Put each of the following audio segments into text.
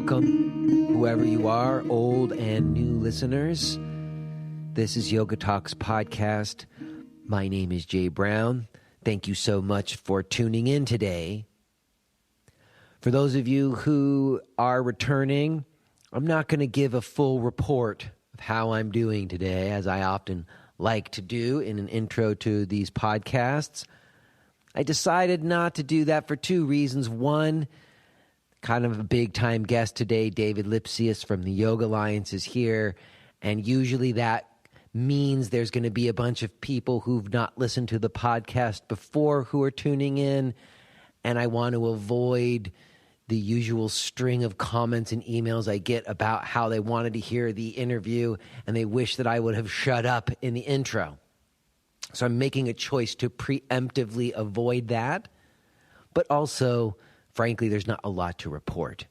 Welcome, whoever you are, old and new listeners. This is Yoga Talks Podcast. My name is Jay Brown. Thank you so much for tuning in today. For those of you who are returning, I'm not going to give a full report of how I'm doing today, as I often like to do in an intro to these podcasts. I decided not to do that for two reasons. One, kind of a big-time guest today, David Lipsius from the Yoga Alliance is here, and usually that means there's going to be a bunch of people who've not listened to the podcast before who are tuning in, and I want to avoid the usual string of comments and emails I get about how they wanted to hear the interview and they wish that I would have shut up in the intro. So I'm making a choice to preemptively avoid that, but also, frankly, there's not a lot to report.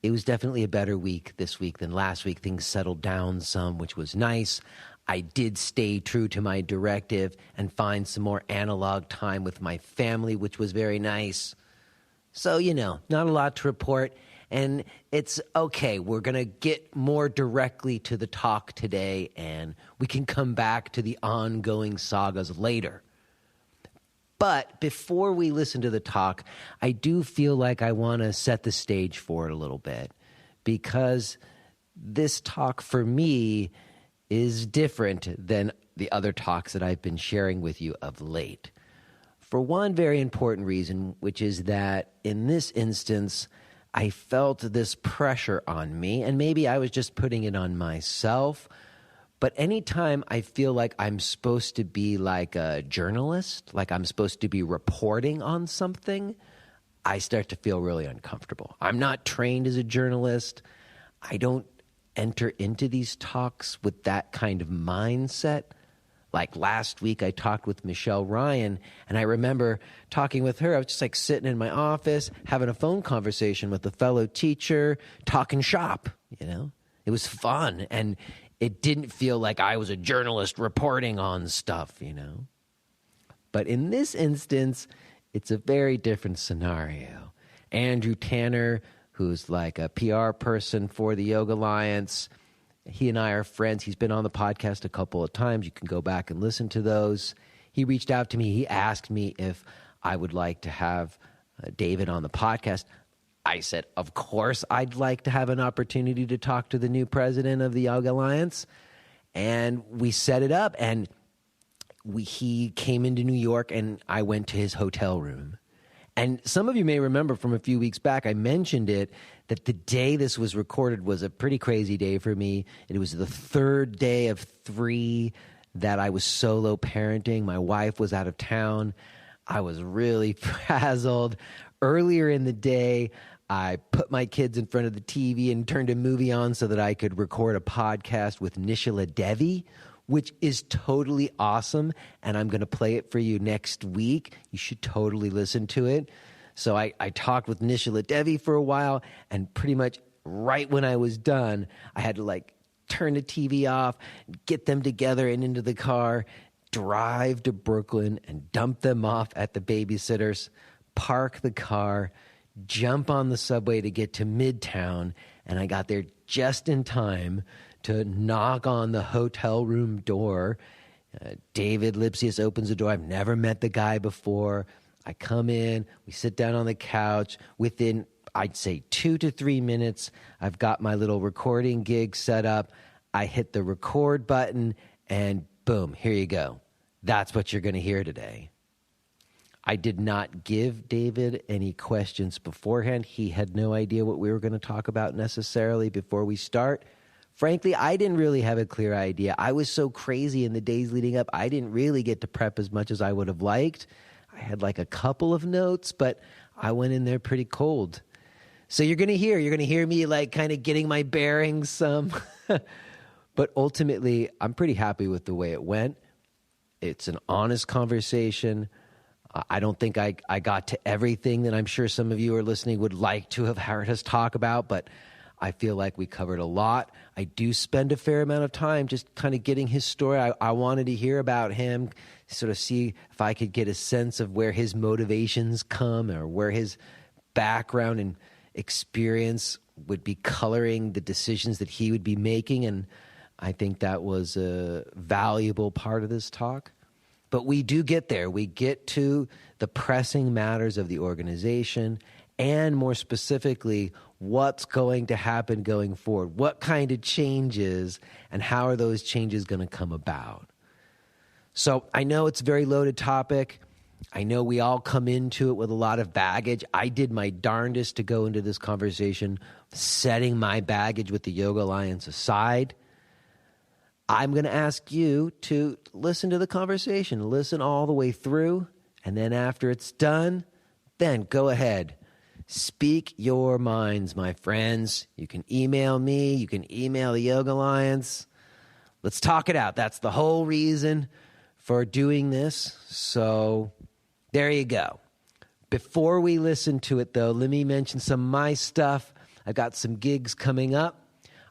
It was definitely a better week this week than last week. Things settled down some, which was nice. I did stay true to my directive and find some more analog time with my family, which was very nice. So, not a lot to report, and it's okay. We're going to get more directly to the talk today, and we can come back to the ongoing sagas later. But before we listen to the talk, I do feel like I want to set the stage for it a little bit, because this talk for me is different than the other talks that I've been sharing with you of late. For one very important reason, which is that in this instance, I felt this pressure on me, and maybe I was just putting it on myself, but anytime I feel like I'm supposed to be like a journalist, like I'm supposed to be reporting on something, I start to feel really uncomfortable. I'm not trained as a journalist. I don't enter into these talks with that kind of mindset. Like last week, I talked with Michelle Ryan, and I remember talking with her. I was just like sitting in my office, having a phone conversation with a fellow teacher, talking shop, It was fun, and it didn't feel like I was a journalist reporting on stuff, But in this instance, it's a very different scenario. Andrew Tanner, who's like a PR person for the Yoga Alliance, he and I are friends. He's been on the podcast a couple of times. You can go back and listen to those. He reached out to me. He asked me if I would like to have David on the podcast. I said, of course, I'd like to have an opportunity to talk to the new president of the Yoga Alliance. And we set it up, and he came into New York, and I went to his hotel room. And some of you may remember from a few weeks back, I mentioned it, that the day this was recorded was a pretty crazy day for me. It was the third day of 3 that I was solo parenting. My wife was out of town. I was really frazzled. Earlier in the day, I put my kids in front of the TV and turned a movie on so that I could record a podcast with Nishila Devi, which is totally awesome, and I'm going to play it for you next week. You should totally listen to it. So I talked with Nishila Devi for a while, and pretty much right when I was done, I had to turn the TV off, get them together and into the car, drive to Brooklyn and dump them off at the babysitter's, park the car, jump on the subway to get to Midtown, and I got there just in time to knock on the hotel room door. David Lipsius opens the door. I've never met the guy before. I come in. We sit down on the couch. Within, I'd say, 2 to 3 minutes, I've got my little recording gig set up. I hit the record button, and boom, here you go. That's what you're going to hear today. I did not give David any questions beforehand. He had no idea what we were going to talk about necessarily before we start. Frankly, I didn't really have a clear idea. I was so crazy in the days leading up, I didn't really get to prep as much as I would have liked. I had a couple of notes, but I went in there pretty cold. So you're going to hear me kind of getting my bearings some. But ultimately, I'm pretty happy with the way it went. It's an honest conversation. I don't think I got to everything that I'm sure some of you are listening would like to have heard us talk about, but I feel like we covered a lot. I do spend a fair amount of time just kind of getting his story. I wanted to hear about him, sort of see if I could get a sense of where his motivations come or where his background and experience would be coloring the decisions that he would be making, and I think that was a valuable part of this talk. But we do get there. We get to the pressing matters of the organization, and more specifically, what's going to happen going forward. What kind of changes, and how are those changes going to come about? So I know it's a very loaded topic. I know we all come into it with a lot of baggage. I did my darndest to go into this conversation setting my baggage with the Yoga Alliance aside. I'm going to ask you to listen to the conversation, listen all the way through, and then after it's done, then go ahead. Speak your minds, my friends. You can email me. You can email the Yoga Alliance. Let's talk it out. That's the whole reason for doing this. So there you go. Before we listen to it, though, let me mention some of my stuff. I've got some gigs coming up.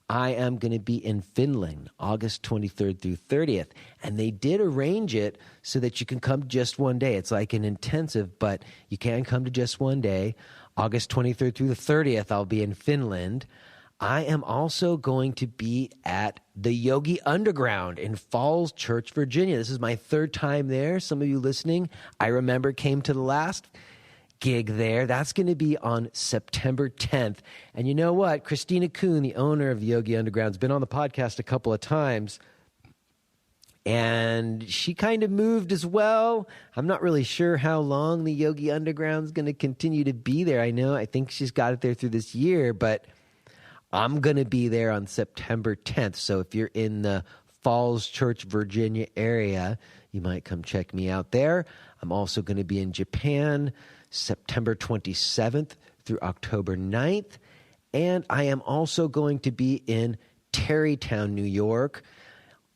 I am going to be in Finland, August 23rd through 30th. And they did arrange it so that you can come just one day. It's like an intensive, but you can come to just one day. August 23rd through the 30th, I'll be in Finland. I am also going to be at the Yogi Underground in Falls Church, Virginia. This is my third time there. Some of you listening, I remember, came to the last gig there. That's going to be on September 10th. And you know what? Christina Kuhn, the owner of the Yogi Underground, has been on the podcast a couple of times. And she kind of moved as well. I'm not really sure how long the Yogi Underground is going to continue to be there. I think she's got it there through this year, but I'm going to be there on September 10th. So if you're in the Falls Church, Virginia area, you might come check me out there. I'm also going to be in Japan September 27th through October 9th. And I am also going to be in Tarrytown, New York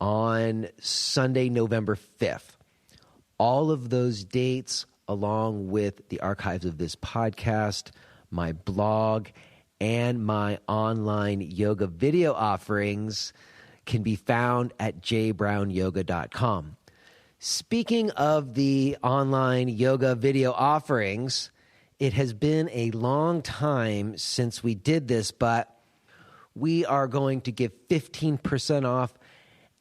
on Sunday, November 5th. All of those dates, along with the archives of this podcast, my blog, and my online yoga video offerings can be found at jbrownyoga.com. Speaking of the online yoga video offerings, it has been a long time since we did this, but we are going to give 15% off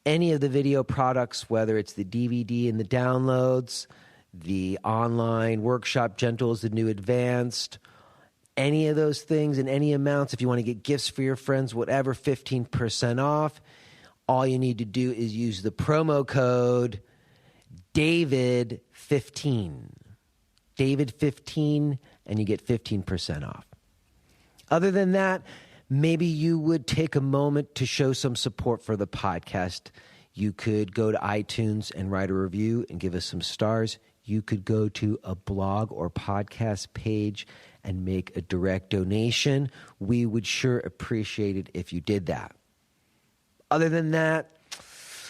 any of the video products, whether it's the DVD and the downloads, the online workshop Gentle is the New Advanced, any of those things in any amounts. If you want to get gifts for your friends, whatever, 15% off. All you need to do is use the promo code David15. David15, and you get 15% off. Other than that, maybe you would take a moment to show some support for the podcast. You could go to iTunes and write a review and give us some stars. You could go to a blog or podcast page and make a direct donation. We would sure appreciate it if you did that. Other than that,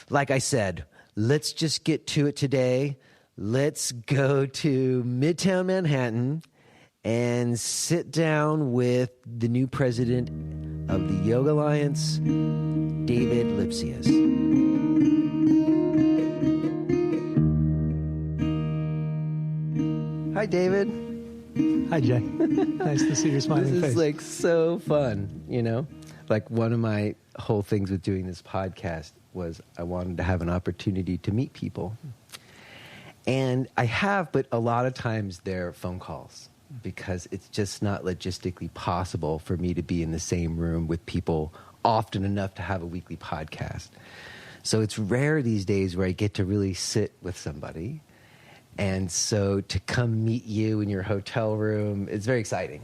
like I said, let's just get to it today. Let's go to Midtown Manhattan and sit down with the new president of the Yoga Alliance, David Lipsius. Hi, David. Hi, Jay. Nice to see your smiling face. This is like so fun, you know? Like one of my whole things with doing this podcast was I wanted to have an opportunity to meet people. And I have, but a lot of times they're phone calls because it's just not logistically possible for me to be in the same room with people often enough to have a weekly podcast. So it's rare these days where I get to really sit with somebody. And so to come meet you in your hotel room, it's very exciting.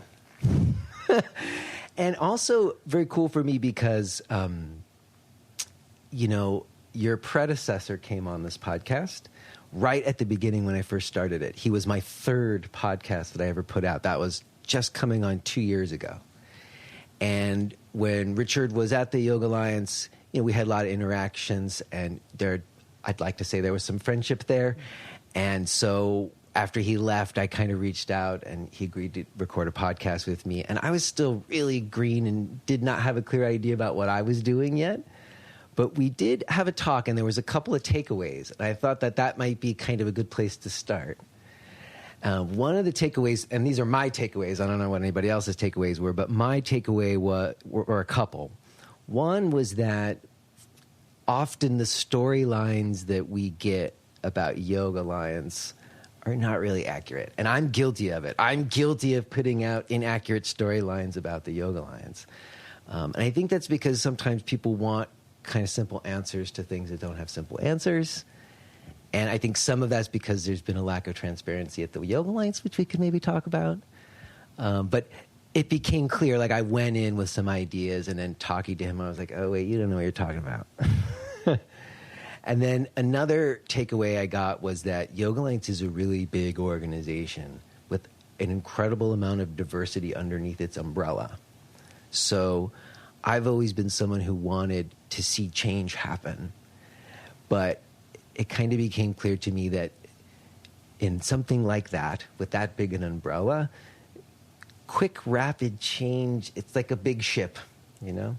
And also very cool for me because, your predecessor came on this podcast right at the beginning when I first started it. He was my third podcast that I ever put out. That was just coming on 2 years ago. And when Richard was at the Yoga Alliance, we had a lot of interactions, and I'd like to say there was some friendship there. And so after he left, I kind of reached out, and he agreed to record a podcast with me. And I was still really green and did not have a clear idea about what I was doing yet. But we did have a talk, and there was a couple of takeaways. And I thought that might be kind of a good place to start. One of the takeaways, and these are my takeaways, I don't know what anybody else's takeaways were, but my takeaway were a couple. One was that often the storylines that we get about Yoga Alliance are not really accurate. And I'm guilty of it. I'm guilty of putting out inaccurate storylines about the Yoga Alliance. And I think that's because sometimes people want kind of simple answers to things that don't have simple answers. And I think some of that's because there's been a lack of transparency at the Yoga Alliance, which we could maybe talk about. But it became clear, like I went in with some ideas and then talking to him, I was like, oh, wait, you don't know what you're talking about. And then another takeaway I got was that Yoga Alliance is a really big organization with an incredible amount of diversity underneath its umbrella. So I've always been someone who wanted to see change happen. But it kind of became clear to me that in something like that, with that big an umbrella, quick, rapid change, it's like a big ship, you know?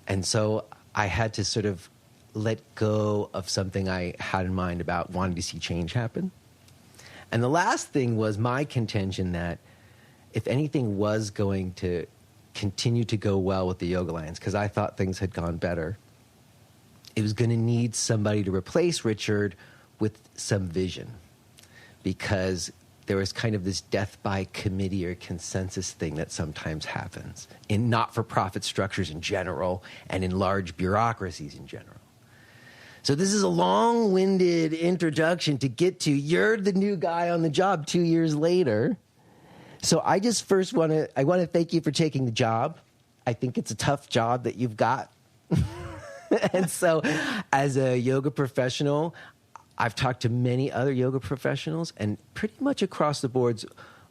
And so I had to sort of let go of something I had in mind about wanting to see change happen. And the last thing was my contention that if anything was going to continue to go well with the Yoga Alliance, because I thought things had gone better, it was going to need somebody to replace Richard with some vision, because there was kind of this death by committee or consensus thing that sometimes happens in not-for-profit structures in general and in large bureaucracies in general. So this is a long-winded introduction to get to you're the new guy on the job 2 years later. So I just first want to thank you for taking the job. I think it's a tough job that you've got. And so as a yoga professional, I've talked to many other yoga professionals, and pretty much across the boards,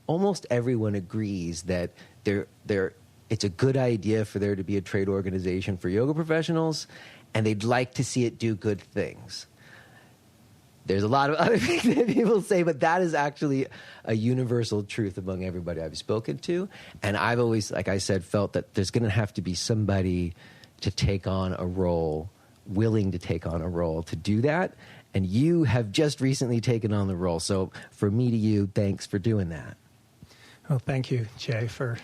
almost everyone agrees that it's a good idea for there to be a trade organization for yoga professionals, and they'd like to see it do good things. There's a lot of other things that people say, but that is actually a universal truth among everybody I've spoken to. And I've always, like I said, felt that there's going to have to be somebody to take on a role, willing to take on a role to do that. And you have just recently taken on the role. So for me to you, thanks for doing that. Well, thank you, Jay, for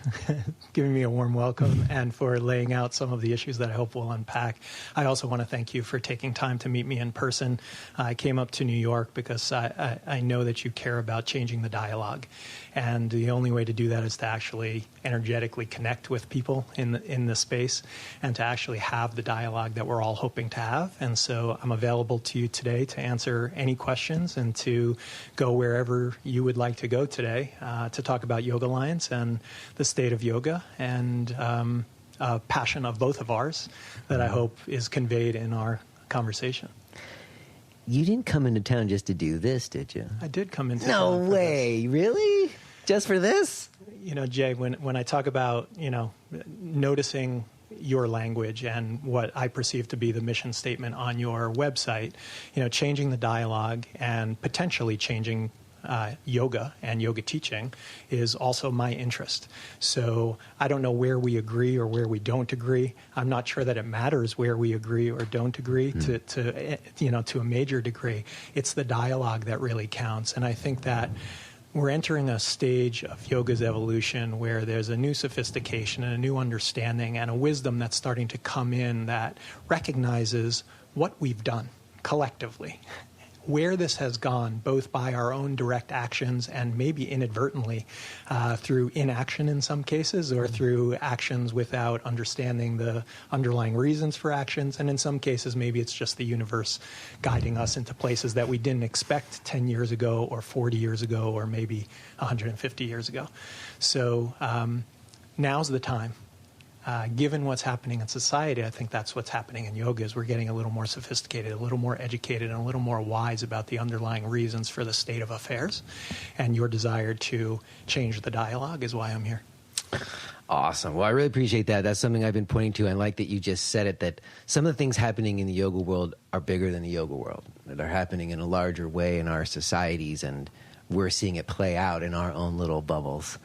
giving me a warm welcome and for laying out some of the issues that I hope we'll unpack. I also want to thank you for taking time to meet me in person. I came up to New York because I know that you care about changing the dialogue. And the only way to do that is to actually energetically connect with people in the space and to actually have the dialogue that we're all hoping to have. And so I'm available to you today to answer any questions and to go wherever you would like to go today to talk about Yoga Alliance and the state of yoga and a passion of both of ours that I hope is conveyed in our conversation. You didn't come into town just to do this, did you? I did come into town. No way. Really? Just for this? You know, Jay, when I talk about, noticing your language and what I perceive to be the mission statement on your website, changing the dialogue and potentially changing yoga and yoga teaching is also my interest. So I don't know where we agree or where we don't agree. I'm not sure that it matters where we agree or don't agree to a major degree. It's the dialogue that really counts. And I think that we're entering a stage of yoga's evolution where there's a new sophistication and a new understanding and a wisdom that's starting to come in that recognizes what we've done collectively, where this has gone, both by our own direct actions and maybe inadvertently through inaction in some cases or through actions without understanding the underlying reasons for actions. And in some cases, maybe it's just the universe guiding us into places that we didn't expect 10 years ago or 40 years ago or maybe 150 years ago. So now's the time. Given what's happening in society, I think that's what's happening in yoga is we're getting a little more sophisticated, a little more educated, and a little more wise about the underlying reasons for the state of affairs. And your desire to change the dialogue is why I'm here. Awesome. Well, I really appreciate that. That's something I've been pointing to. I like that you just said it, that some of the things happening in the yoga world are bigger than the yoga world, that are happening in a larger way in our societies, and we're seeing it play out in our own little bubbles.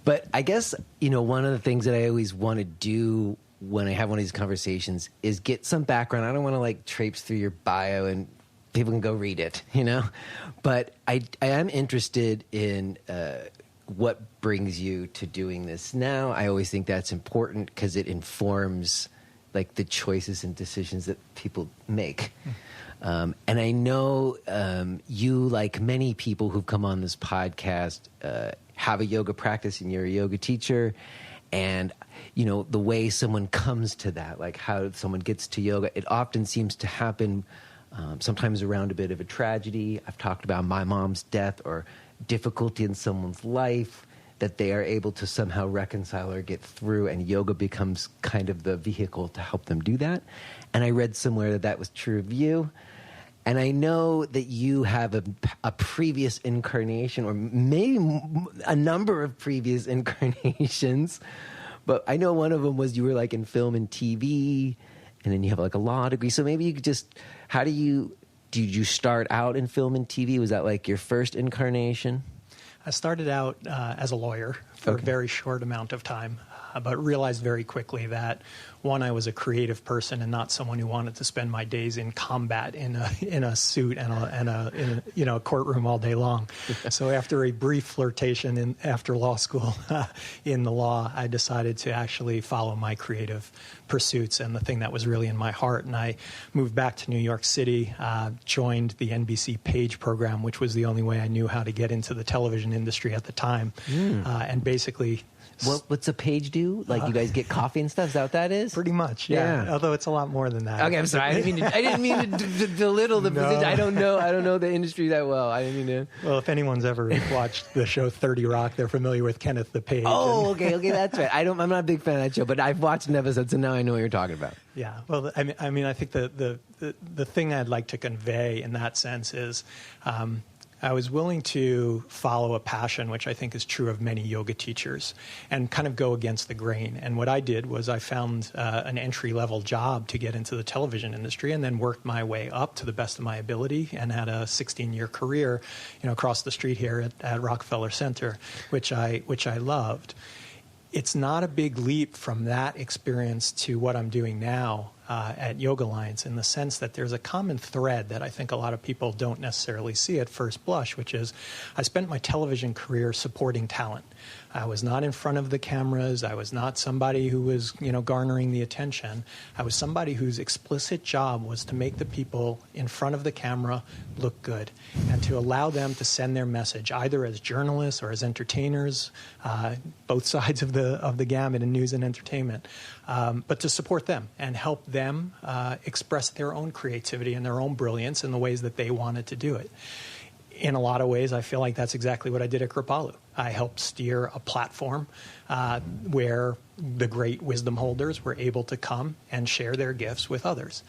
But I guess, one of the things that I always want to do when I have one of these conversations is get some background. I don't want to traipse through your bio and people can go read it, you know. But I am interested in what brings you to doing this now. I always think that's important because it informs like the choices and decisions that people make. And I know you, like many people who've come on this podcast, have a yoga practice and you're a yoga teacher. And, you know, the way someone comes to that, like how someone gets to yoga, it often seems to happen sometimes around a bit of a tragedy. I've talked about my mom's death or difficulty in someone's life that they are able to somehow reconcile or get through, and yoga becomes kind of the vehicle to help them do that. And I read somewhere that that was true of you. And I know that you have a previous incarnation, or maybe a number of previous incarnations, but I know one of them was you were like in film and TV, and then you have like a law degree. So maybe you could just, did you start out in film and TV? Was that like your first incarnation? I started out as a lawyer for a very short amount of time, but realized very quickly that, one, I was a creative person and not someone who wanted to spend my days in combat in a suit and a courtroom all day long. So after a brief flirtation after law school in the law, I decided to actually follow my creative pursuits and the thing that was really in my heart. And I moved back to New York City, joined the NBC Page program, which was the only way I knew how to get into the television industry at the time, and basically. What's a page do? Like you guys get coffee and stuff? Is that what that is? Pretty much, yeah. Although it's a lot more than that. Okay, I'm sorry. I didn't mean to belittle the position. I don't know the industry that well. I didn't mean to. Well, if anyone's ever watched the show 30 Rock, they're familiar with Kenneth the Page. Oh, okay, that's right. I'm not a big fan of that show, but I've watched an episode, so now I know what you're talking about. Yeah. Well, I mean, I think the thing I'd like to convey in that sense is. I was willing to follow a passion, which I think is true of many yoga teachers, and kind of go against the grain. And what I did was I found an entry-level job to get into the television industry, and then worked my way up to the best of my ability, and had a 16-year career, across the street here at Rockefeller Center, which I loved. It's not a big leap from that experience to what I'm doing now at Yoga Alliance, in the sense that there's a common thread that I think a lot of people don't necessarily see at first blush, which is I spent my television career supporting talent. I was not in front of the cameras. I was not somebody who was, garnering the attention. I was somebody whose explicit job was to make the people in front of the camera look good and to allow them to send their message, either as journalists or as entertainers, both sides of the gamut in news and entertainment, but to support them and help them express their own creativity and their own brilliance in the ways that they wanted to do it. In a lot of ways, I feel like that's exactly what I did at Kripalu. I helped steer a platform where the great wisdom holders were able to come and share their gifts with others.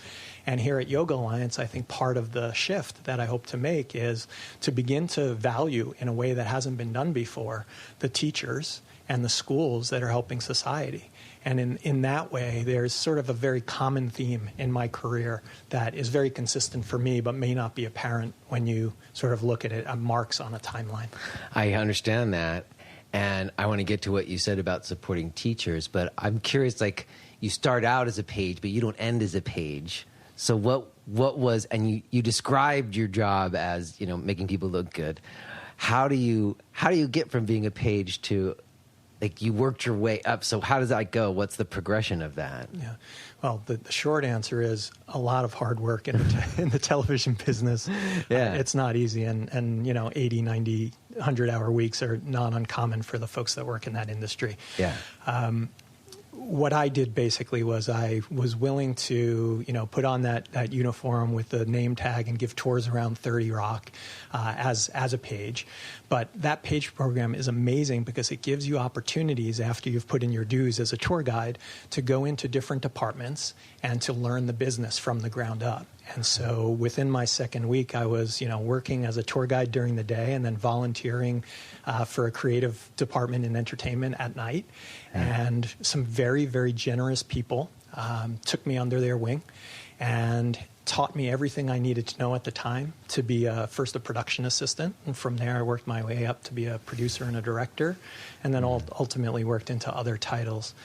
And here at Yoga Alliance, I think part of the shift that I hope to make is to begin to value, in a way that hasn't been done before, the teachers and the schools that are helping society. And in that way, there's sort of a very common theme in my career that is very consistent for me, but may not be apparent when you sort of look at it, marks on a timeline. I understand that. And I want to get to what you said about supporting teachers, but I'm curious, like, you start out as a page, but you don't end as a page. So what was, and you described your job as, making people look good. How do you get from being a page to, like, you worked your way up? So how does that go? What's the progression of that? Yeah. Well, the short answer is a lot of hard work in the television business. Yeah. It's not easy. And 80, 90, 100-hour weeks are not uncommon for the folks that work in that industry. Yeah. What I did basically was I was willing to, put on that uniform with the name tag and give tours around 30 Rock as a page. But that page program is amazing because it gives you opportunities after you've put in your dues as a tour guide to go into different departments and to learn the business from the ground up. And so within my second week, I was, working as a tour guide during the day and then volunteering for a creative department in entertainment at night. And some very, very generous people took me under their wing and taught me everything I needed to know at the time to be first a production assistant. And from there, I worked my way up to be a producer and a director, and then ultimately worked into other titles.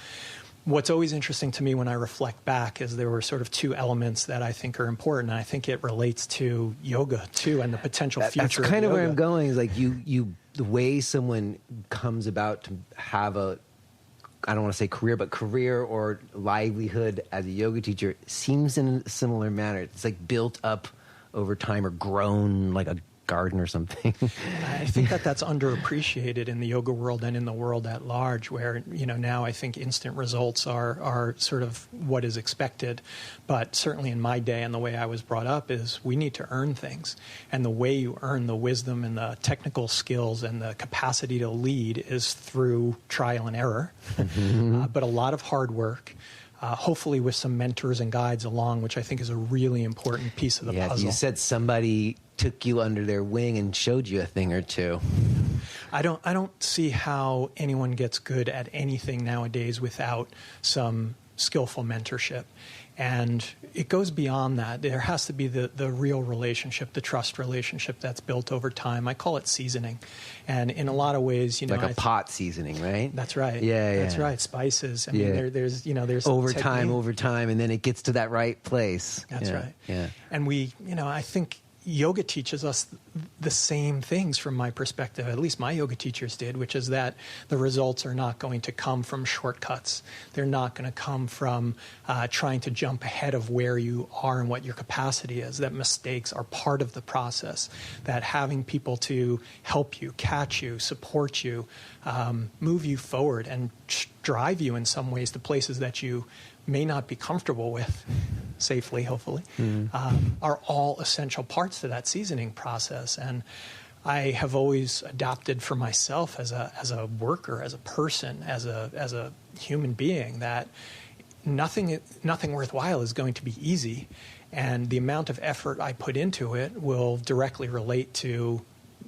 what's always interesting to me when I reflect back is there were sort of two elements that I think are important. And I think it relates to yoga too, and the potential future of yoga. That's kind of where I'm going, is like the way someone comes about to have a, I don't want to say career or livelihood as a yoga teacher seems in a similar manner. It's like built up over time or grown like a garden or something. I think that's underappreciated in the yoga world and in the world at large, where, now I think instant results are sort of what is expected. But certainly in my day and the way I was brought up is we need to earn things. And the way you earn the wisdom and the technical skills and the capacity to lead is through trial and error, but a lot of hard work. Hopefully with some mentors and guides along, which I think is a really important piece of the puzzle. You said somebody took you under their wing and showed you a thing or two. I don't see how anyone gets good at anything nowadays without some skillful mentorship. And it goes beyond that. There has to be the real relationship, the trust relationship that's built over time. I call it seasoning. And in a lot of ways, like a pot seasoning, right? That's right. Yeah. That's right. Spices. I mean, there's over time, and then it gets to that right place. That's right. Yeah. And I think yoga teaches us the same things from my perspective, at least my yoga teachers did, which is that the results are not going to come from shortcuts. They're not going to come from trying to jump ahead of where you are and what your capacity is, that mistakes are part of the process, that having people to help you, catch you, support you, move you forward and drive you in some ways to places that you may not be comfortable with, safely, hopefully, are all essential parts to that seasoning process. And I have always adopted for myself as a worker, as a person, as a human being, that nothing worthwhile is going to be easy, and the amount of effort I put into it will directly relate to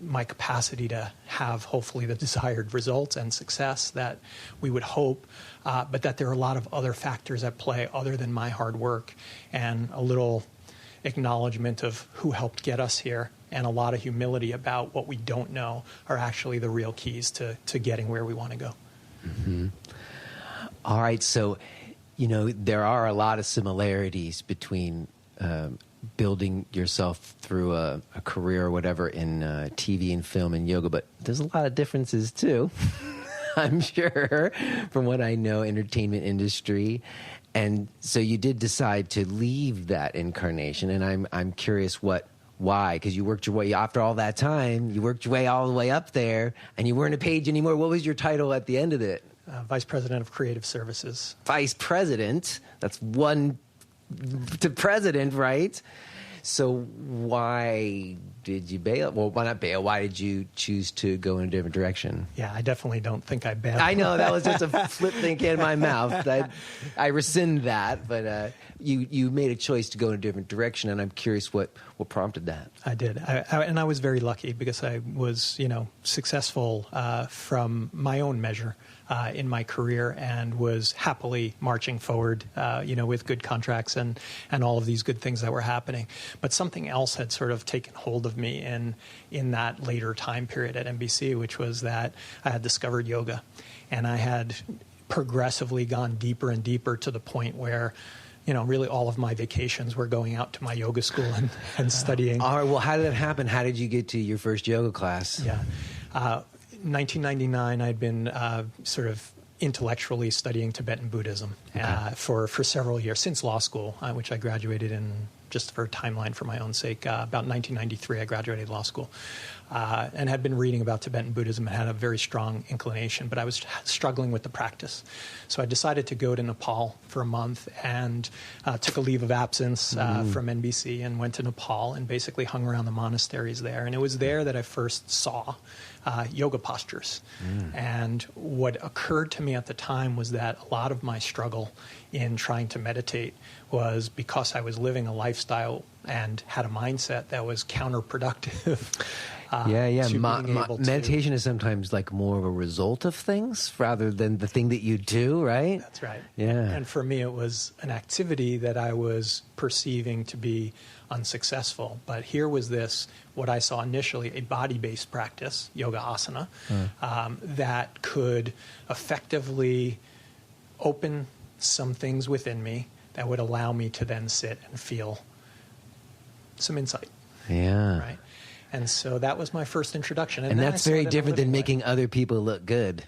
my capacity to have, hopefully, the desired results and success that we would hope, but that there are a lot of other factors at play other than my hard work, and a little acknowledgement of who helped get us here, and a lot of humility about what we don't know are actually the real keys to getting where we want to go. Mm-hmm. All right, so, there are a lot of similarities between building yourself through a career or whatever in TV and film and yoga, but there's a lot of differences too, I'm sure, from what I know, entertainment industry. And so you did decide to leave that incarnation, and I'm curious why, because you worked your way, after all that time, you worked your way all the way up there, and you weren't a page anymore. What was your title at the end of it? Vice President of Creative Services. Vice President? That's one to president, right? So why did you bail? Well, why not bail? Why did you choose to go in a different direction? Yeah, I definitely don't think I bailed. I know, that was just a flip thing in my mouth. I rescind that, but you made a choice to go in a different direction, and I'm curious what prompted that. I did, and I was very lucky because I was, successful from my own measure in my career, and was happily marching forward, with good contracts and all of these good things that were happening. But something else had sort of taken hold of me in that later time period at NBC, which was that I had discovered yoga, and I had progressively gone deeper and deeper to the point where, really all of my vacations were going out to my yoga school and studying. All right, well, how did that happen? How did you get to your first yoga class? Yeah. 1999, I'd been sort of intellectually studying Tibetan Buddhism for several years, since law school, which I graduated in, just for a timeline for my own sake, about 1993 I graduated law school, and had been reading about Tibetan Buddhism and had a very strong inclination, but I was struggling with the practice. So I decided to go to Nepal for a month, and took a leave of absence from NBC and went to Nepal and basically hung around the monasteries there. And it was there that I first saw yoga postures. And what occurred to me at the time was that a lot of my struggle in trying to meditate was because I was living a lifestyle and had a mindset that was counterproductive. Meditation is sometimes like more of a result of things rather than the thing that you do, right? That's right. Yeah. And for me, it was an activity that I was perceiving to be unsuccessful. But here was this, what I saw initially, a body-based practice, yoga asana, that could effectively open some things within me that would allow me to then sit and feel some insight. Yeah. Right. And so that was my first introduction. And that's very different than making other people look good.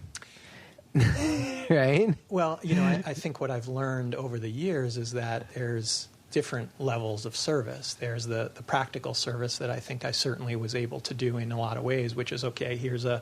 Right? Well, you know, I think what I've learned over the years is that there's different levels of service. There's the practical service that I think I certainly was able to do in a lot of ways, which is, okay, here's a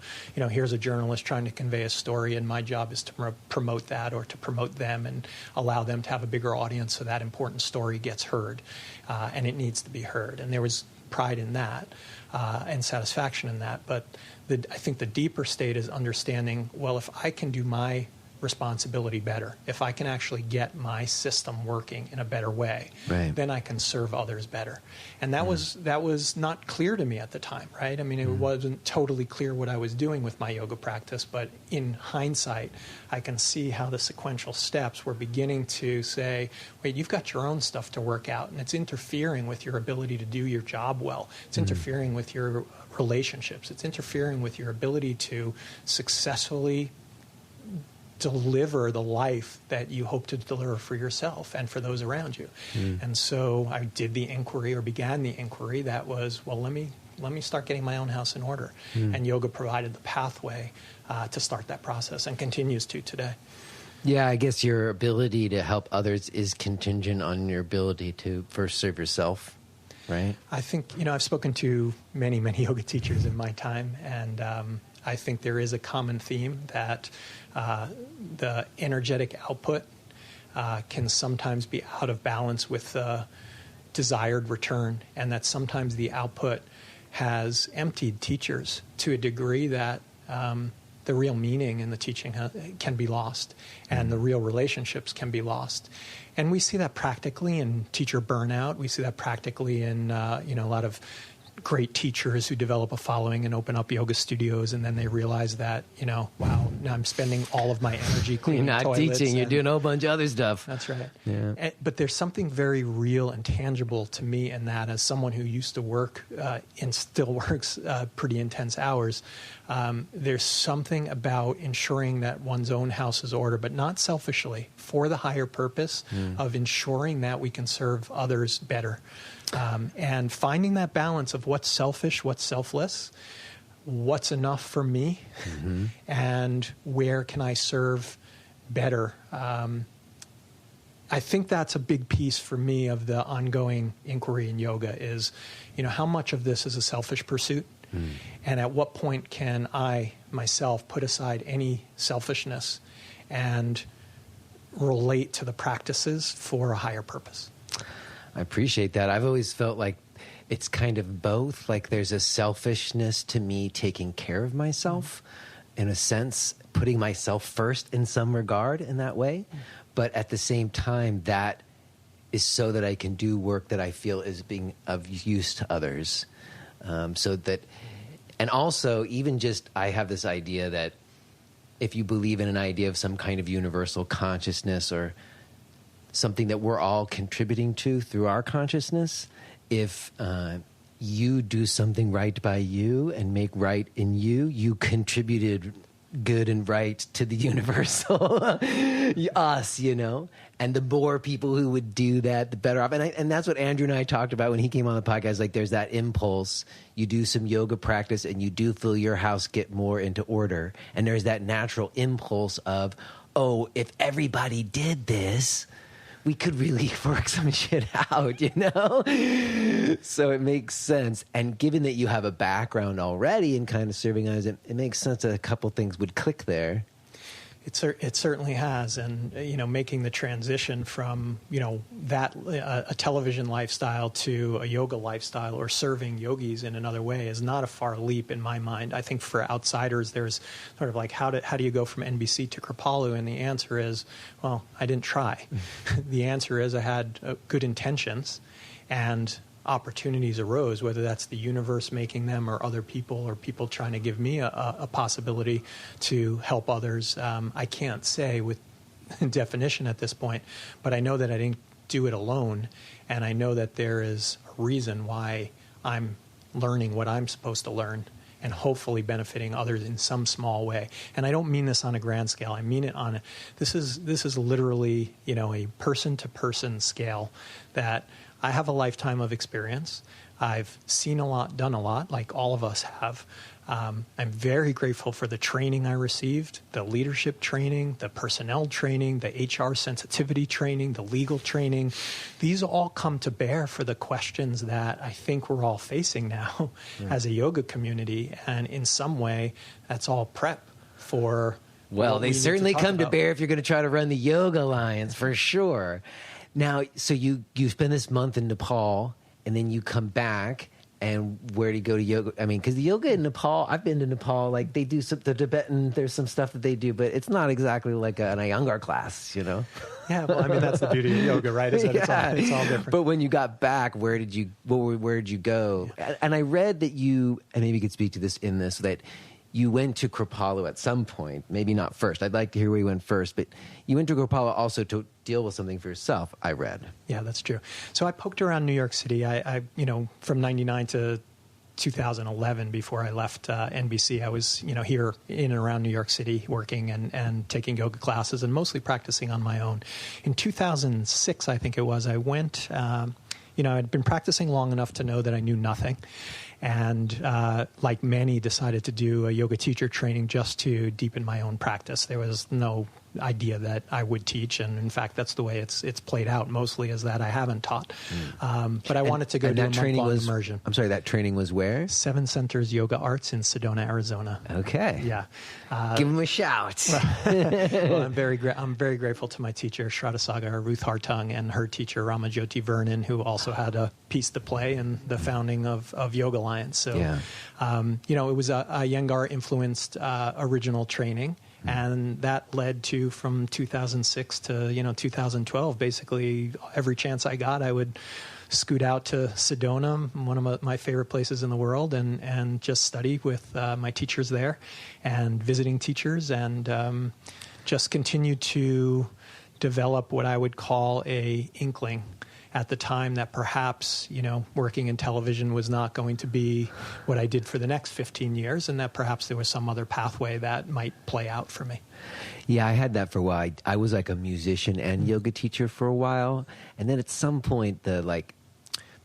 journalist trying to convey a story, and my job is to promote that, or to promote them and allow them to have a bigger audience so that important story gets heard, and it needs to be heard. And there was pride in that and satisfaction in that. But I think the deeper state is understanding, well, if I can do my responsibility better, if I can actually get my system working in a better way, right, then I can serve others better. And that was not clear to me at the time, right? I mean, it wasn't totally clear what I was doing with my yoga practice, but in hindsight, I can see how the sequential steps were beginning to say, wait, you've got your own stuff to work out, and it's interfering with your ability to do your job well. It's interfering with your relationships. It's interfering with your ability to successfully deliver the life that you hope to deliver for yourself and for those around you. And so I did the inquiry, or began the inquiry, that was, well, let me start getting my own house in order. And yoga provided the pathway to start that process, and continues to today. Yeah, I guess your ability to help others is contingent on your ability to first serve yourself, right? I think, I've spoken to many, many yoga teachers in my time, and I think there is a common theme that the energetic output can sometimes be out of balance with the desired return, and that sometimes the output has emptied teachers to a degree that the real meaning in the teaching can be lost, and the real relationships can be lost. And we see that practically in teacher burnout. We see that practically in a lot of great teachers who develop a following and open up yoga studios, and then they realize that, wow, now I'm spending all of my energy cleaning toilets. You're not teaching, you're doing a whole bunch of other stuff. That's right. Yeah. But there's something very real and tangible to me in that, as someone who used to work and still works pretty intense hours. There's something about ensuring that one's own house is ordered, but not selfishly, for the higher purpose of ensuring that we can serve others better. And finding that balance of what's selfish, what's selfless, what's enough for me, and where can I serve better. I think that's a big piece for me of the ongoing inquiry in yoga is, how much of this is a selfish pursuit? And at what point can I, myself, put aside any selfishness and relate to the practices for a higher purpose? I appreciate that. I've always felt like it's kind of both. Like there's a selfishness to me taking care of myself, in a sense, putting myself first in some regard in that way. But at the same time, that is so that I can do work that I feel is being of use to others. So that, and also even just, I have this idea that if you believe in an idea of some kind of universal consciousness or something that we're all contributing to through our consciousness, if you do something right by you and make right in you, you contributed good and right to the universal, us, and the more people who would do that, the better off. And that's what Andrew and I talked about when he came on the podcast. Like there's that impulse, you do some yoga practice and you do feel your house get more into order. And there's that natural impulse of, oh, if everybody did this, we could really work some shit out, So it makes sense. And given that you have a background already in kind of serving others, it makes sense that a couple things would click there. It certainly has, and making the transition from that a television lifestyle to a yoga lifestyle, or serving yogis in another way, is not a far leap in my mind. I think for outsiders, there's sort of like how do you go from NBC to Kripalu, and the answer is, well, I didn't try. The answer is I had good intentions, and opportunities arose, whether that's the universe making them or other people or people trying to give me a possibility to help others. I can't say with definition at this point, but I know that I didn't do it alone, and I know that there is a reason why I'm learning what I'm supposed to learn and hopefully benefiting others in some small way. And I don't mean this on a grand scale. I mean it on this is literally, a person-to-person scale, that I have a lifetime of experience. I've seen a lot, done a lot, like all of us have. I'm very grateful for the training I received, the leadership training, the personnel training, the HR sensitivity training, the legal training. These all come to bear for the questions that I think we're all facing now as a yoga community. And in some way, that's all prep for... Well, they certainly come to bear if you're going to try to run the Yoga Alliance, for sure. Now, so you spend this month in Nepal, and then you come back... And where do you go to yoga? I mean, because the yoga in Nepal, I've been to Nepal, like they do the Tibetan, there's some stuff that they do, but it's not exactly like an Iyengar class, Yeah, well, I mean, that's the beauty of yoga, right? Is that it's all different. But when you got back, where did you go? And I read that you, and maybe you could speak to this that you went to Kripalu at some point, maybe not first. I'd like to hear where you went first, but you went to Kripalu also to deal with something for yourself, I read. Yeah, that's true. So I poked around New York City. I from 99 to 2011, before I left NBC, I was, here in and around New York City working and taking yoga classes and mostly practicing on my own. In 2006, I think it was, I went, I'd been practicing long enough to know that I knew nothing. And like many, decided to do a yoga teacher training just to deepen my own practice. There was no idea that I would teach, and in fact, that's the way it's played out mostly, is that I haven't taught. But I wanted to go do a month-long immersion. I'm sorry, that training was where? Seven Centers Yoga Arts in Sedona, Arizona. Okay. Yeah. Give them a shout. Well, I'm very grateful to my teacher, Shraddha Ruth Hartung, and her teacher, Ramajoti Vernon, who also had a piece to play in the founding of Yoga Alliance. So, it was a Iyengar-influenced original training. And that led to, from 2006 to 2012, basically every chance I got, I would scoot out to Sedona, one of my favorite places in the world, and just study with my teachers there and visiting teachers, and just continue to develop what I would call a inkling at the time that perhaps, working in television was not going to be what I did for the next 15 years, and that perhaps there was some other pathway that might play out for me. Yeah, I had that for a while. I was like a musician and yoga teacher for a while, and then at some point,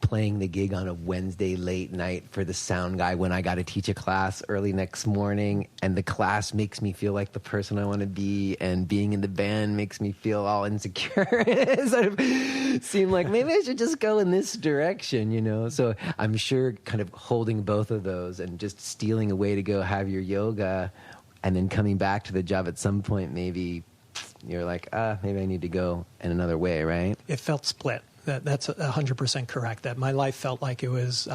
playing the gig on a Wednesday late night for the sound guy when I got to teach a class early next morning, and the class makes me feel like the person I want to be, and being in the band makes me feel all insecure. It sort of seemed like maybe I should just go in this direction, So I'm sure kind of holding both of those and just stealing away to go have your yoga and then coming back to the job at some point, maybe you're like, maybe I need to go in another way, right? It felt split. That's 100% correct. That my life felt like it was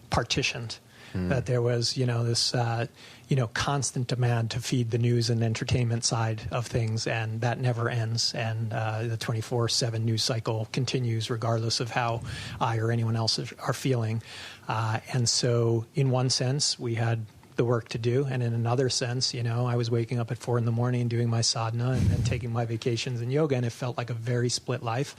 partitioned. That there was, this, constant demand to feed the news and entertainment side of things, and that never ends. And the 24/7 news cycle continues regardless of how I or anyone else are feeling. And so, in one sense, we had the work to do, and in another sense, I was waking up at 4 a.m. doing my sadhana and then taking my vacations in yoga, and it felt like a very split life.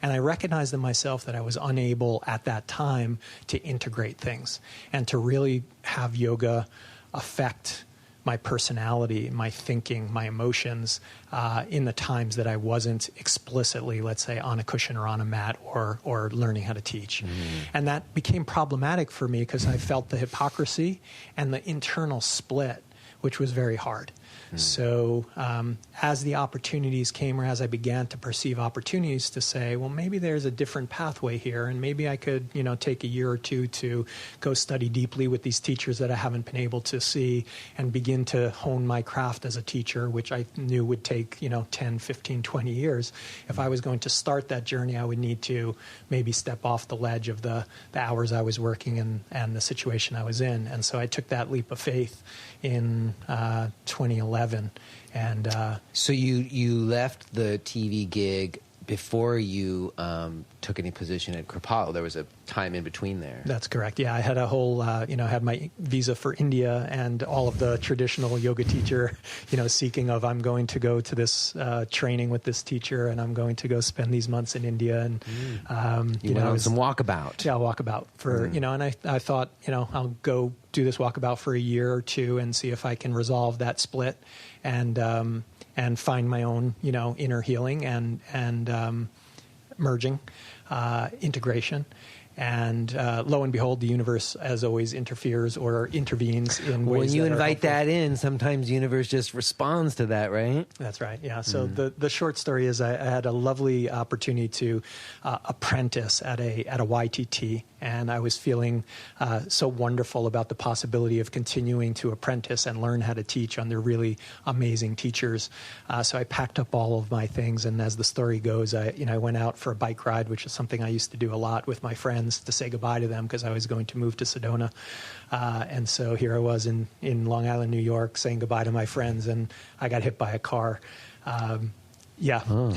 And I recognized in myself that I was unable at that time to integrate things and to really have yoga affect my personality, my thinking, my emotions in the times that I wasn't explicitly, let's say, on a cushion or on a mat or learning how to teach. And that became problematic for me because I felt the hypocrisy and the internal split, which was very hard. So as the opportunities came, or as I began to perceive opportunities to say, well, maybe there's a different pathway here, and maybe I could, take a year or two to go study deeply with these teachers that I haven't been able to see and begin to hone my craft as a teacher, which I knew would take, 10, 15, 20 years. If I was going to start that journey, I would need to maybe step off the ledge of the hours I was working and the situation I was in. And so I took that leap of faith in 2011. And so you left the TV gig before you took any position at Kripalu. There was a time in between there. That's correct. Yeah, I had a whole, I had my visa for India and all of the traditional yoga teacher, seeking of I'm going to go to this training with this teacher and I'm going to go spend these months in India. And, you went on some walkabout. Yeah, walkabout for, and I thought, I'll go do this walkabout for a year or two and see if I can resolve that split and find my own, inner healing and merging, integration. And lo and behold, the universe, as always, interferes or intervenes in ways. When you invite that in, sometimes the universe just responds to that, right? That's right. Yeah. So the short story is, I had a lovely opportunity to apprentice at a YTT, and I was feeling so wonderful about the possibility of continuing to apprentice and learn how to teach under really amazing teachers. So I packed up all of my things, and as the story goes, I went out for a bike ride, which is something I used to do a lot with my friends, to say goodbye to them because I was going to move to Sedona. And so here I was in Long Island, New York, saying goodbye to my friends, and I got hit by a car. Yeah. Oh.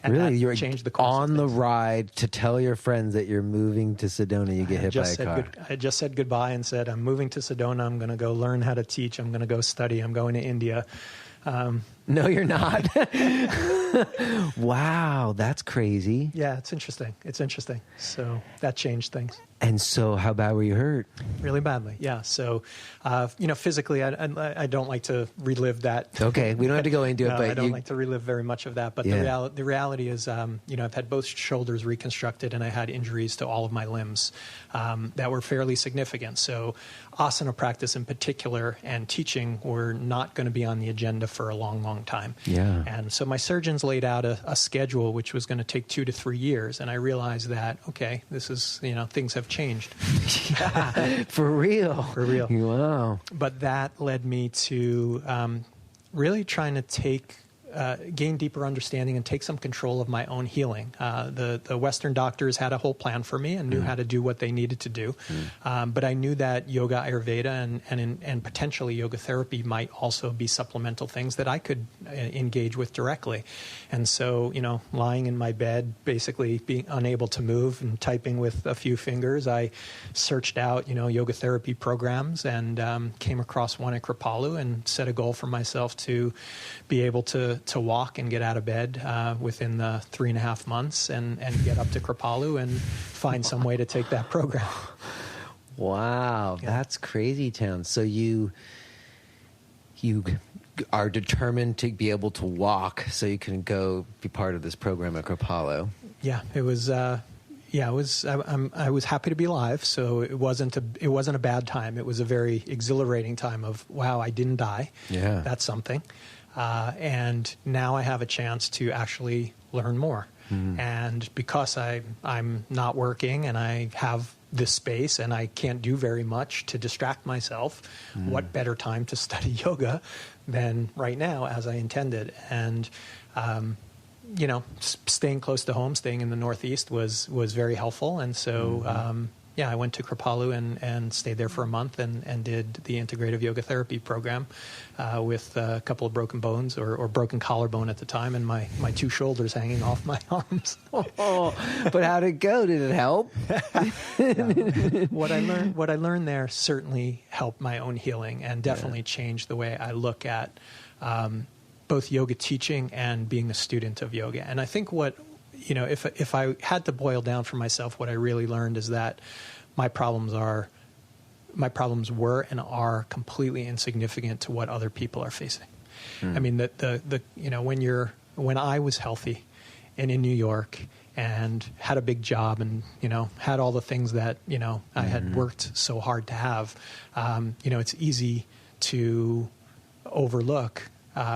And really? You're changed the course on the ride to tell your friends that you're moving to Sedona. You get hit by a car. I just said goodbye and said, I'm moving to Sedona. I'm going to go learn how to teach. I'm going to go study. I'm going to India. No, you're not. Wow, that's crazy. Yeah, it's interesting. So that changed things. And so how bad were you hurt? Really badly, yeah. So, physically, I don't like to relive that. Okay, we don't have to go into it, No, but I don't like to relive very much of that. But the reality is, I've had both shoulders reconstructed, and I had injuries to all of my limbs that were fairly significant. So, asana practice in particular and teaching were not going to be on the agenda for a long, long time. Yeah. And so my surgeons laid out a schedule which was going to take 2 to 3 years, and I realized that this is things have changed. Yeah, for real. Wow. But that led me to really trying to gain deeper understanding and take some control of my own healing. The Western doctors had a whole plan for me and knew how to do what they needed to do. But I knew that yoga, Ayurveda, and potentially yoga therapy might also be supplemental things that I could engage with directly. And so, lying in my bed, basically being unable to move and typing with a few fingers, I searched out, yoga therapy programs and came across one at Kripalu and set a goal for myself to be able to walk and get out of bed within the 3.5 months and get up to Kripalu and find some way to take that program. Wow, that's crazy town. So you are determined to be able to walk so you can go be part of this program at Kripalu. Yeah, it was. I was happy to be alive, so it wasn't a bad time. It was a very exhilarating time of, wow, I didn't die. Yeah, that's something. And now I have a chance to actually learn more. And because I'm not working and I have this space and I can't do very much to distract myself, what better time to study yoga than right now as I intended? And, staying close to home, staying in the Northeast was very helpful. And so, I went to Kripalu and stayed there for a month and did the integrative yoga therapy program with a couple of broken bones or broken collarbone at the time and my 2 shoulders hanging off my arms. But how'd it go? Did it help? What I learned there certainly helped my own healing and definitely changed the way I look at both yoga teaching and being a student of yoga. And I think if I had to boil down for myself, what I really learned is that my problems were and are completely insignificant to what other people are facing. I mean, when I was healthy and in New York and had a big job and, had all the things that, I had worked so hard to have, it's easy to overlook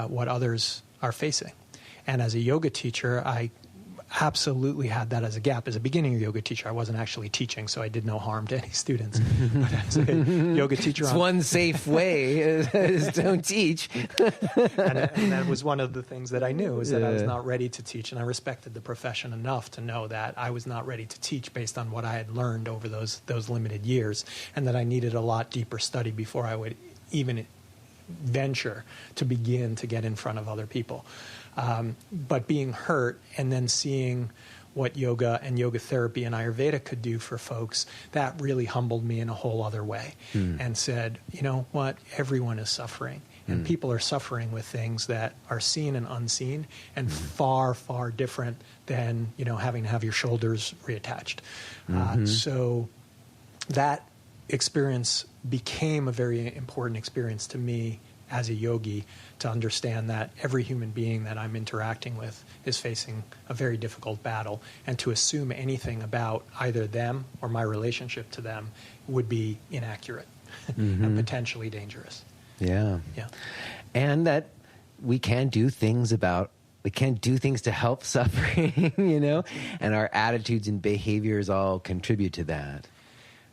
what others are facing. And as a yoga teacher, I absolutely had that as a gap. As a beginning yoga teacher, I wasn't actually teaching, so I did no harm to any students. But as a yoga teacher... It's one safe way is don't teach. and that was one of the things that I knew, is that I was not ready to teach, and I respected the profession enough to know that I was not ready to teach based on what I had learned over those limited years, and that I needed a lot deeper study before I would even venture to begin to get in front of other people. But being hurt and then seeing what yoga and yoga therapy and Ayurveda could do for folks, that really humbled me in a whole other way and said, you know what, everyone is suffering. And people are suffering with things that are seen and unseen and far, far different than, you know, having to have your shoulders reattached. So that experience became a very important experience to me as a yogi, to understand that every human being that I'm interacting with is facing a very difficult battle, and to assume anything about either them or my relationship to them would be inaccurate and potentially dangerous. Yeah. And that we can do things to help suffering, you know, and our attitudes and behaviors all contribute to that.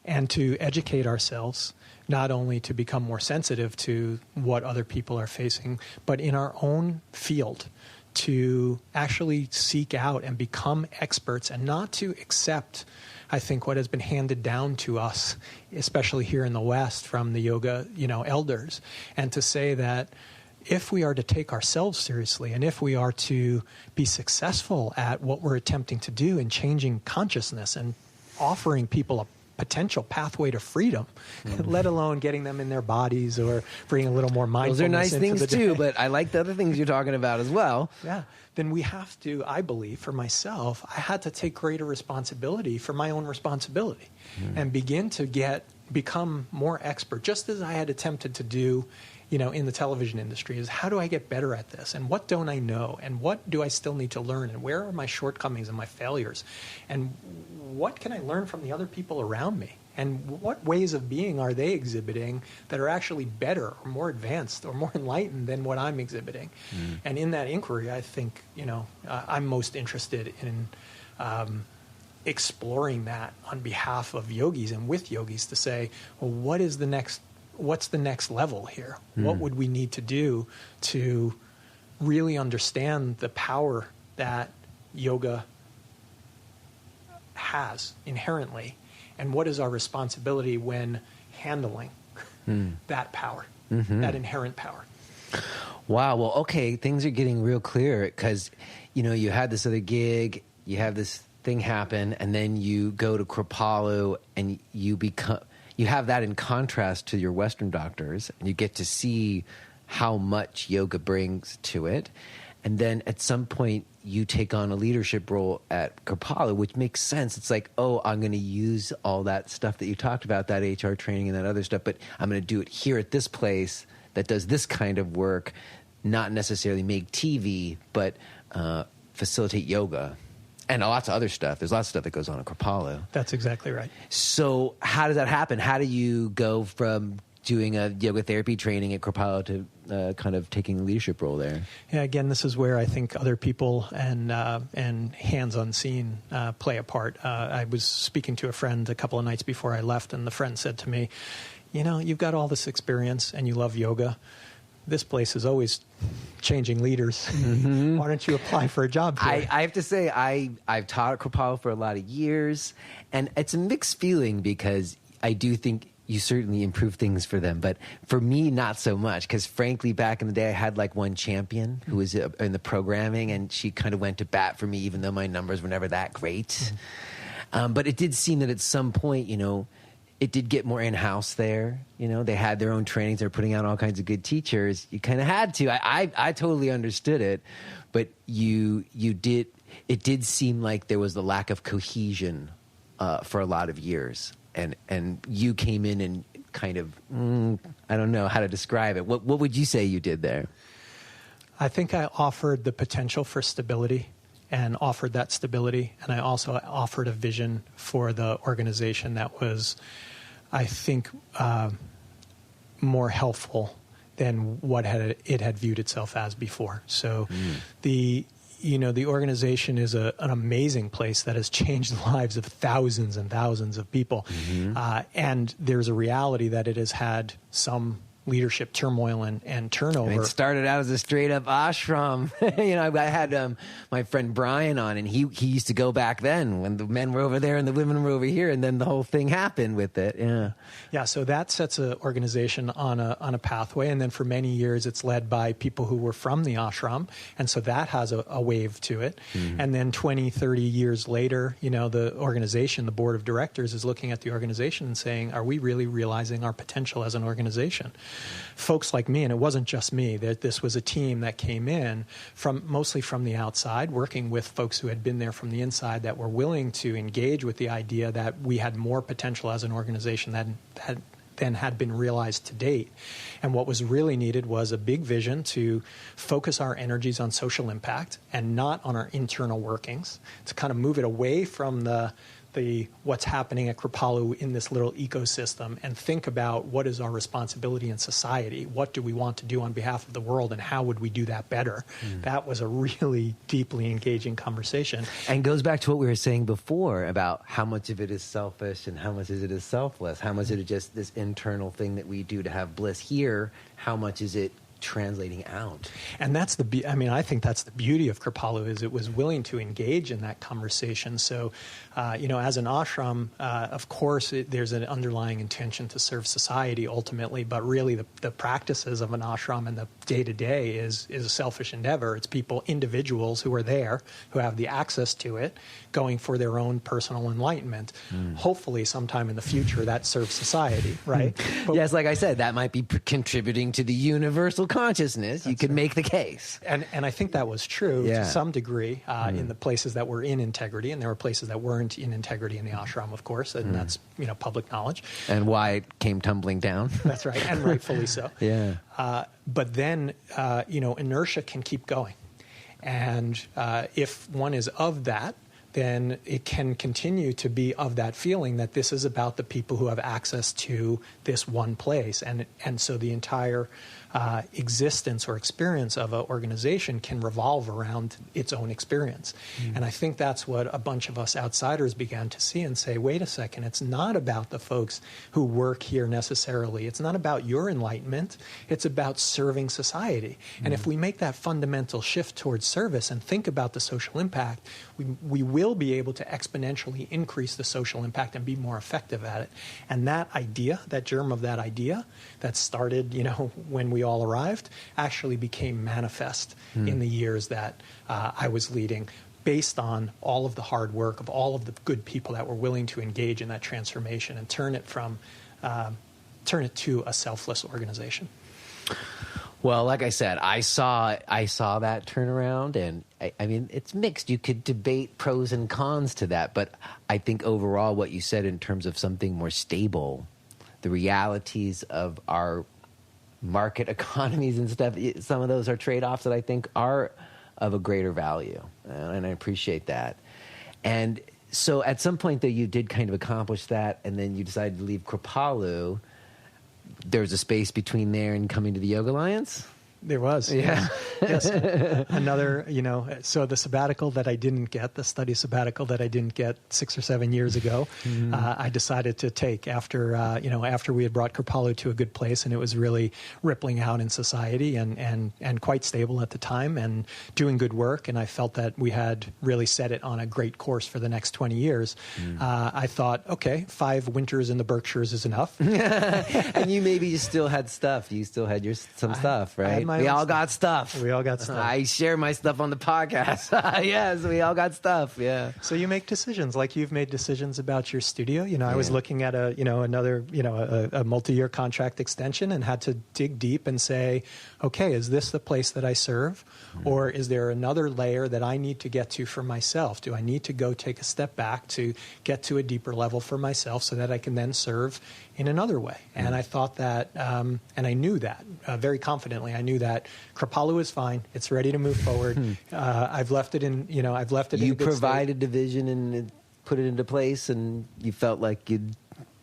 And to educate ourselves, not only to become more sensitive to what other people are facing, but in our own field, to actually seek out and become experts and not to accept, I think, what has been handed down to us, especially here in the West from the yoga, you know, elders, and to say that if we are to take ourselves seriously and if we are to be successful at what we're attempting to do in changing consciousness and offering people a potential pathway to freedom, let alone getting them in their bodies or bringing a little more mindfulness. Those are nice into things the too, day. but I like the other things you're talking about as well. Yeah. Then we have to, I believe, for myself, I had to take greater responsibility for my own responsibility and begin to become more expert, just as I had attempted to do, you know, in the television industry, is how do I get better at this? And what don't I know? And what do I still need to learn? And where are my shortcomings and my failures? And what can I learn from the other people around me? And what ways of being are they exhibiting that are actually better or more advanced or more enlightened than what I'm exhibiting? And in that inquiry, I think, you know, I'm most interested in exploring that on behalf of yogis and with yogis to say, well, what's the next level here? What would we need to do to really understand the power that yoga has inherently? And what is our responsibility when handling that power, that inherent power? Wow. Well, okay, things are getting real clear because, you know, you had this other gig, you have this thing happen, and then you go to Kripalu and you have that in contrast to your Western doctors, and you get to see how much yoga brings to it. And then at some point, you take on a leadership role at Kripalu, which makes sense. It's like, oh, I'm going to use all that stuff that you talked about, that HR training and that other stuff, but I'm going to do it here at this place that does this kind of work, not necessarily make TV, but facilitate yoga. And lots of other stuff. There's lots of stuff that goes on at Kripalu. That's exactly right. So how does that happen? How do you go from doing a yoga therapy training at Kripalu to kind of taking a leadership role there? Yeah, again, this is where I think other people and hands unseen play a part. I was speaking to a friend a couple of nights before I left, and the friend said to me, you know, you've got all this experience and you love yoga. This place is always changing leaders. Why don't you apply for a job here? I have to say, I've taught at Kripalu for a lot of years, and it's a mixed feeling because I do think you certainly improve things for them. But for me, not so much, because frankly, back in the day, I had like one champion who was in the programming, and she kind of went to bat for me, even though my numbers were never that great. But it did seem that at some point, you know, it did get more in-house there. You know, they had their own trainings. They're putting out all kinds of good teachers. You kind of had to. I totally understood it, but it did seem like there was the lack of cohesion for a lot of years. And you came in and kind of, I don't know how to describe it. What would you say you did there? I think I offered the potential for stability and offered that stability. And I also offered a vision for the organization that was, I think, more helpful than what it had viewed itself as before. So the organization is an amazing place that has changed the lives of thousands and thousands of people. And there's a reality that it has had some leadership turmoil and turnover. And it started out as a straight up ashram. I had my friend Brian on, and he used to go back then when the men were over there and the women were over here, and then the whole thing happened with it. Yeah. So that sets an organization on a pathway, and then for many years it's led by people who were from the ashram, and so that has a wave to it. Mm-hmm. And then 20, 30 years later, the organization, the board of directors, is looking at the organization and saying, are we really realizing our potential as an organization? Folks like me, and it wasn't just me, that this was a team that came in mostly from the outside, working with folks who had been there from the inside, that were willing to engage with the idea that we had more potential as an organization than had been realized to date. And what was really needed was a big vision to focus our energies on social impact and not on our internal workings, to kind of move it away from the what's happening at Kripalu in this little ecosystem, and think about what is our responsibility in society. What do we want to do on behalf of the world, and how would we do that better? That was a really deeply engaging conversation. And goes back to what we were saying before about how much of it is selfish and how much of it is selfless. How much of it is just this internal thing that we do to have bliss here? How much is it translating out? And that's I think that's the beauty of Kripalu, is it was willing to engage in that conversation. So, as an ashram, of course, there's an underlying intention to serve society ultimately, but really the practices of an ashram and the day-to-day is a selfish endeavor. It's individuals who are there, who have the access to it, going for their own personal enlightenment. Hopefully sometime in the future that serves society, right? But, yes, like I said, that might be contributing to the universal consciousness. You could make the case. And I think that was true to some degree in the places that were in integrity, and there were places that weren't in integrity in the ashram, of course, and that's public knowledge. And why it came tumbling down. That's right, and rightfully so. Yeah. But then, inertia can keep going. And if one is of that, then it can continue to be of that feeling that this is about the people who have access to this one place. And so the entire existence or experience of an organization can revolve around its own experience. And I think that's what a bunch of us outsiders began to see and say, wait a second, it's not about the folks who work here necessarily. It's not about your enlightenment. It's about serving society. And if we make that fundamental shift towards service and think about the social impact, we will be able to exponentially increase the social impact and be more effective at it. And that idea, that germ of that idea that started, when we all arrived, actually became manifest in the years that I was leading, based on all of the hard work of all of the good people that were willing to engage in that transformation and turn it to a selfless organization. Well, like I said, I saw that turnaround, and I mean, it's mixed. You could debate pros and cons to that, but I think overall what you said in terms of something more stable, the realities of our market economies and stuff, some of those are trade-offs that I think are of a greater value, and I appreciate that. And so at some point, though, you did kind of accomplish that, and then you decided to leave Kripalu. There was a space between there and coming to the Yoga Alliance? There was. Yeah. Yes. Another, so the sabbatical that I didn't get, the study sabbatical that I didn't get 6 or 7 years ago, I decided to take after we had brought Kripalu to a good place, and it was really rippling out in society and quite stable at the time and doing good work. And I felt that we had really set it on a great course for the next 20 years. I thought, okay, 5 winters in the Berkshires is enough. And you still had stuff. You still had some stuff, right? We all got stuff. We all got stuff. I share my stuff on the podcast. Yes, we all got stuff. Yeah. So you make decisions, like you've made decisions about your studio. I was looking at a multi-year contract extension and had to dig deep and say, okay, is this the place that I serve? Or is there another layer that I need to get to for myself? Do I need to go take a step back to get to a deeper level for myself so that I can then serve in another way? And I thought that, and I knew that very confidently. I knew that Kripalu is fine. It's ready to move forward. I've left it in, I've left it in a good state. You provided the vision and put it into place, and you felt like you'd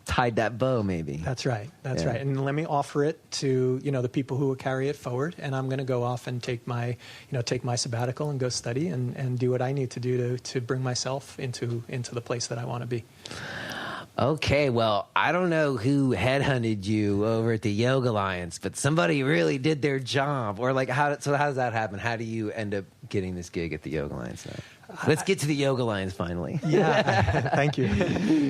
tied that bow, maybe. That's right. That's right. And let me offer it to, the people who will carry it forward. And I'm going to go off and take my sabbatical and go study and do what I need to do to bring myself into the place that I want to be. Okay, well, I don't know who headhunted you over at the Yoga Alliance, but somebody really did their job. Or like, how does that happen? How do you end up getting this gig at the Yoga Alliance now? Let's get to the Yoga Alliance finally. Yeah, thank you.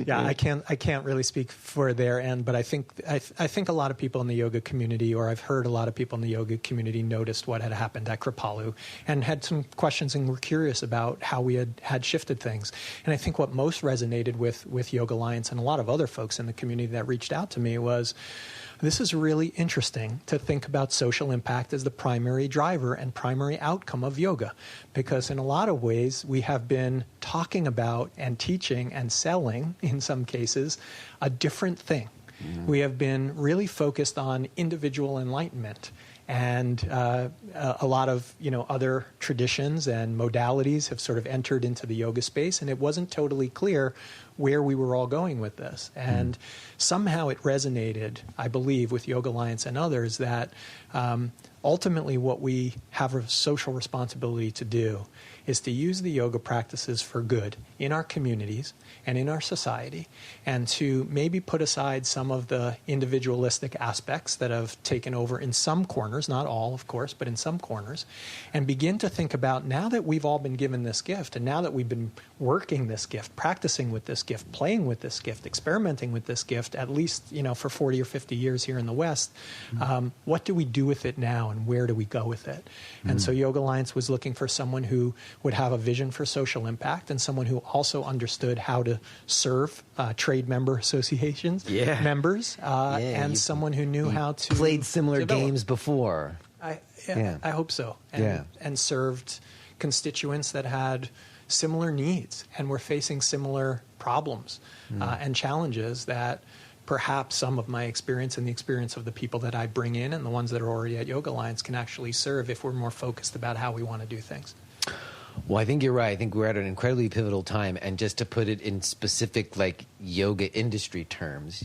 Yeah, I can't really speak for their end, but I think a lot of people in the yoga community, or I've heard a lot of people in the yoga community, noticed what had happened at Kripalu and had some questions and were curious about how we had shifted things. And I think what most resonated with Yoga Alliance and a lot of other folks in the community that reached out to me was, this is really interesting to think about social impact as the primary driver and primary outcome of yoga, because in a lot of ways we have been talking about and teaching and selling, in some cases, a different thing. Mm-hmm. We have been really focused on individual enlightenment. And a lot of other traditions and modalities have sort of entered into the yoga space, and it wasn't totally clear where we were all going with this. And somehow it resonated, I believe, with Yoga Alliance and others that ultimately what we have a social responsibility to do is to use the yoga practices for good in our communities and in our society, and to maybe put aside some of the individualistic aspects that have taken over in some corners, not all, of course, but in some corners, and begin to think about, now that we've all been given this gift, and now that we've been working this gift, practicing with this gift, playing with this gift, experimenting with this gift, at least for 40 or 50 years here in the West, what do we do with it now, and where do we go with it? And so Yoga Alliance was looking for someone who would have a vision for social impact, and someone who also understood how to serve trade member associations, members, and someone who knew how to played similar games before. I hope so. And served constituents that had similar needs and were facing similar problems and challenges that perhaps some of my experience and the experience of the people that I bring in and the ones that are already at Yoga Alliance can actually serve if we're more focused about how we want to do things. Well, I think you're right. I think we're at an incredibly pivotal time. And just to put it in specific, like, yoga industry terms,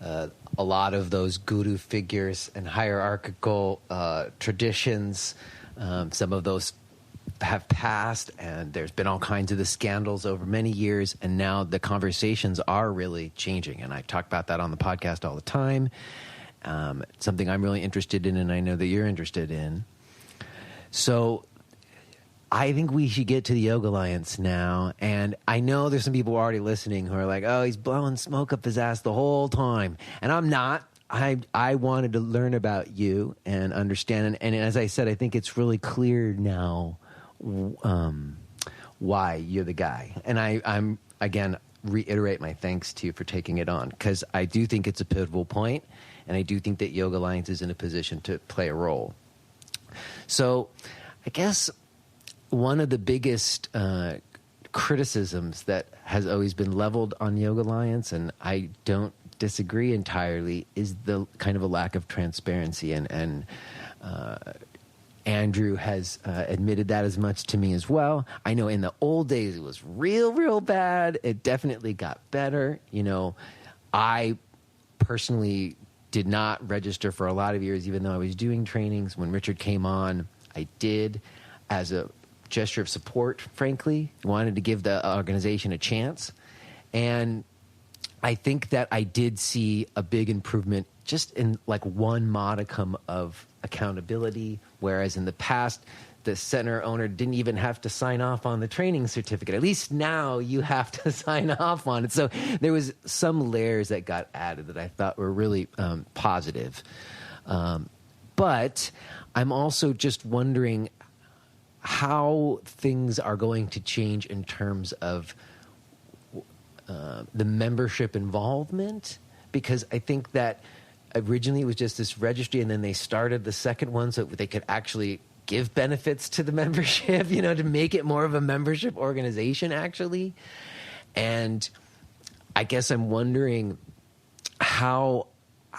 a lot of those guru figures and hierarchical traditions, some of those have passed, and there's been all kinds of the scandals over many years, and now the conversations are really changing. And I talk about that on the podcast all the time. Something I'm really interested in, and I know that you're interested in. So I think we should get to the Yoga Alliance now. And I know there's some people already listening who are like, oh, he's blowing smoke up his ass the whole time. And I'm not. I wanted to learn about you and understand. And as I said, I think it's really clear now why you're the guy. And I'm, again, reiterate my thanks to you for taking it on, because I do think it's a pivotal point, and I do think that Yoga Alliance is in a position to play a role. So I guess one of the biggest criticisms that has always been leveled on Yoga Alliance, and I don't disagree entirely, is the kind of a lack of transparency. And Andrew has admitted that as much to me as well. I know in the old days it was real bad. It definitely got better. I personally did not register for a lot of years, even though I was doing trainings. When Richard came on, I did, as a gesture of support, frankly. Wanted to give the organization a chance. And I think that I did see a big improvement just in like one modicum of accountability, whereas in the past, the center owner didn't even have to sign off on the training certificate. At least now you have to sign off on it. So there was some layers that got added that I thought were really positive. But I'm also just wondering how things are going to change in terms of the membership involvement, because I think that originally it was just this registry, and then they started the second one so they could actually give benefits to the membership, to make it more of a membership organization, actually. And I guess I'm wondering how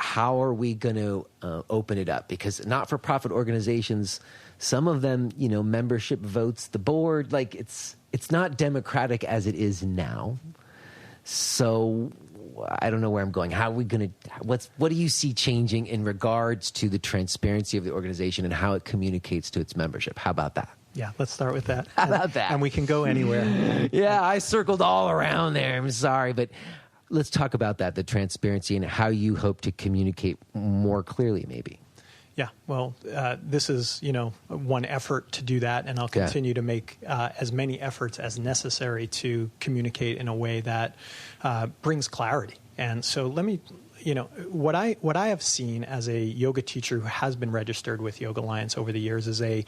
are we going to open it up? Because not-for-profit organizations, some of them, membership votes the board. Like, it's not democratic as it is now. So I don't know where I'm going. How are we going to? What do you see changing in regards to the transparency of the organization and how it communicates to its membership? How about that? Yeah, let's start with that. How about that? And we can go anywhere. Yeah, I circled all around there. I'm sorry, but let's talk about that, the transparency and how you hope to communicate more clearly, maybe. Yeah, well, this is, one effort to do that, and I'll continue to make as many efforts as necessary to communicate in a way that brings clarity. And so let me, what I have seen as a yoga teacher who has been registered with Yoga Alliance over the years is a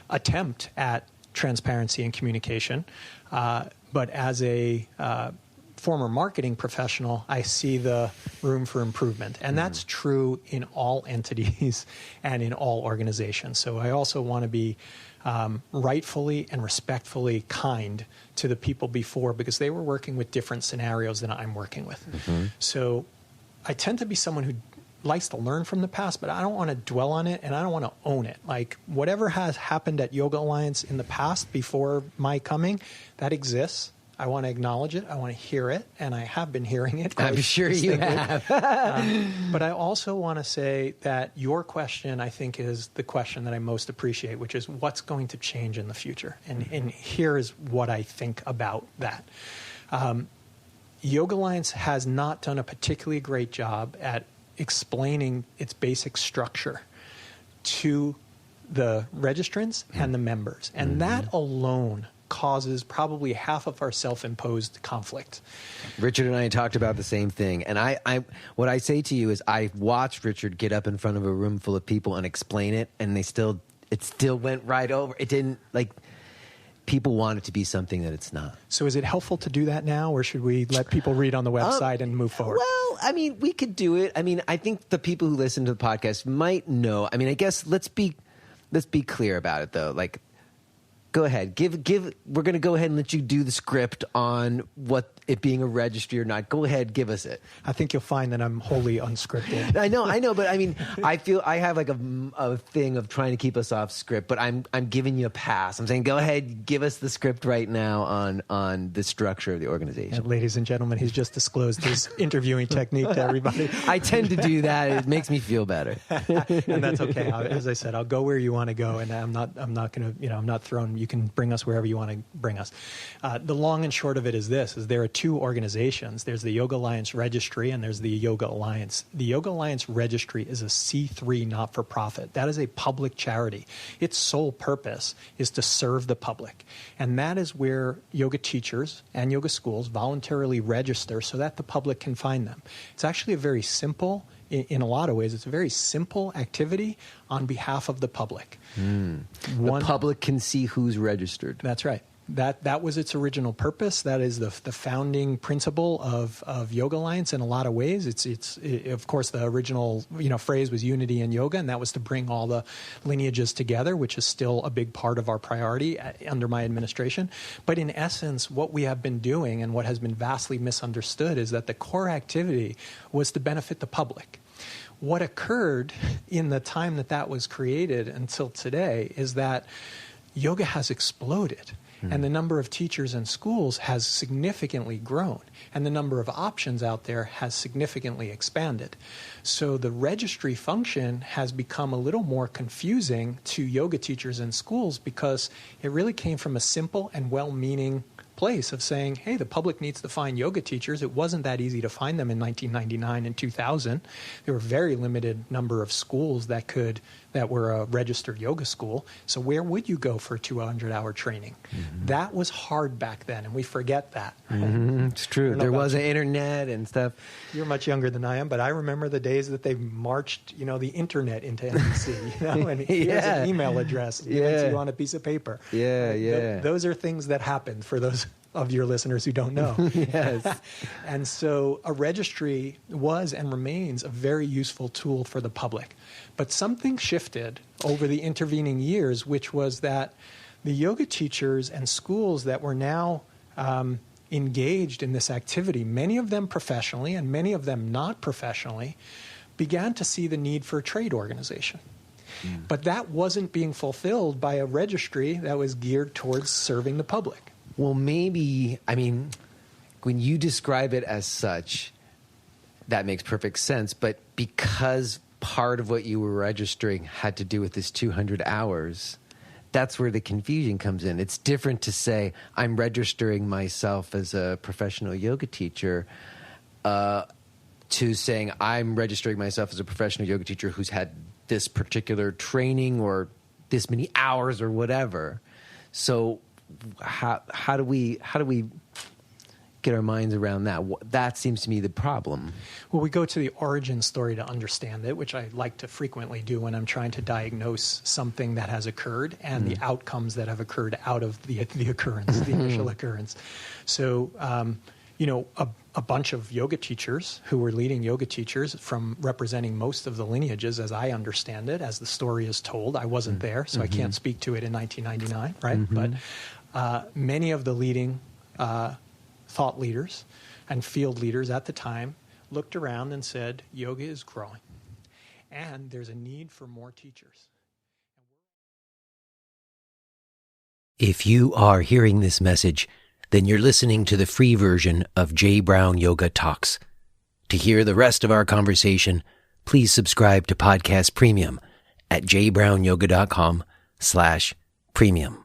attempt at transparency and communication, but as a former marketing professional, I see the room for improvement. And that's true in all entities and in all organizations. So I also want to be rightfully and respectfully kind to the people before, because they were working with different scenarios than I'm working with. So I tend to be someone who likes to learn from the past, but I don't want to dwell on it and I don't want to own it. Like, whatever has happened at Yoga Alliance in the past before my coming, that exists. I want to acknowledge it. I want to hear it, and I have been hearing it. I'm sure you have. But I also want to say that your question, I think, is the question that I most appreciate, which is what's going to change in the future? And here is what I think about that. Yoga Alliance has not done a particularly great job at explaining its basic structure to the registrants and the members. And that alone causes probably half of our self-imposed conflict. Richard and I talked about the same thing. And I what I say to you is I watched Richard get up in front of a room full of people and explain it, and it still went right over. It didn't, people want it to be something that it's not. So is it helpful to do that now, or should we let people read on the website and move forward? Well, we could do it. I think the people who listen to the podcast might know. I guess let's be clear about it, though. Go ahead. We're going to go ahead and let you do the script on what it being a registry or not. Go ahead, give us it. I think you'll find that I'm wholly unscripted. I know, but I feel I have a thing of trying to keep us off script, but I'm giving you a pass. I'm saying, go ahead, give us the script right now on the structure of the organization. And ladies and gentlemen, he's just disclosed his interviewing technique to everybody. I tend to do that. It makes me feel better. And that's okay. As I said, I'll go where you want to go, and I'm not going to, I'm not thrown. You can bring us wherever you want to bring us. The long and short of it is this: there are two organizations. There's the Yoga Alliance Registry and there's the Yoga Alliance. The Yoga Alliance Registry is a C3 not-for-profit. That is a public charity. Its sole purpose is to serve the public. And that is where yoga teachers and yoga schools voluntarily register so that the public can find them. It's actually a very simple, in a lot of ways, it's a very simple activity on behalf of the public. The public can see who's registered. That's right. That was its original purpose. That is the founding principle of Yoga Alliance in a lot of ways. It's of course the original phrase was unity in yoga, and that was to bring all the lineages together, which is still a big part of our priority under my administration. But in essence, what we have been doing and what has been vastly misunderstood is that the core activity was to benefit the public. What occurred in the time that was created until today is that yoga has exploded. And the number of teachers and schools has significantly grown. And the number of options out there has significantly expanded. So the registry function has become a little more confusing to yoga teachers and schools because it really came from a simple and well-meaning place of saying, hey, the public needs to find yoga teachers. It wasn't that easy to find them in 1999 and 2000. There were a very limited number of schools that were a registered yoga school. So where would you go for a 200-hour training? That was hard back then, and we forget that. It's true. There was an internet and stuff. You're much younger than I am, but I remember the days that they marched, the internet into NBC, and here's an email address given to you on a piece of paper. Those are things that happened for those of your listeners who don't know. Yes. And so a registry was and remains a very useful tool for the public. But something shifted over the intervening years, which was that the yoga teachers and schools that were now engaged in this activity, many of them professionally and many of them not professionally, began to see the need for a trade organization. But that wasn't being fulfilled by a registry that was geared towards serving the public. Well, maybe, when you describe it as such, that makes perfect sense. But because part of what you were registering had to do with this 200 hours, that's where the confusion comes in. It's different to say, I'm registering myself as a professional yoga teacher, to saying I'm registering myself as a professional yoga teacher who's had this particular training or this many hours or whatever. So how do we get our minds around that? That seems to me the problem. Well, we go to the origin story to understand it, which I like to frequently do when I'm trying to diagnose something that has occurred and the outcomes that have occurred out of the occurrence, the initial occurrence. So, a bunch of yoga teachers who were leading yoga teachers from representing most of the lineages, as I understand it, as the story is told. I wasn't there, so I can't speak to it in 1999, right? But many of the leading thought leaders and field leaders at the time looked around and said, yoga is growing, and there's a need for more teachers. If you are hearing this message, then you're listening to the free version of J. Brown Yoga Talks. To hear the rest of our conversation, please subscribe to Podcast Premium at jbrownyoga.com/premium.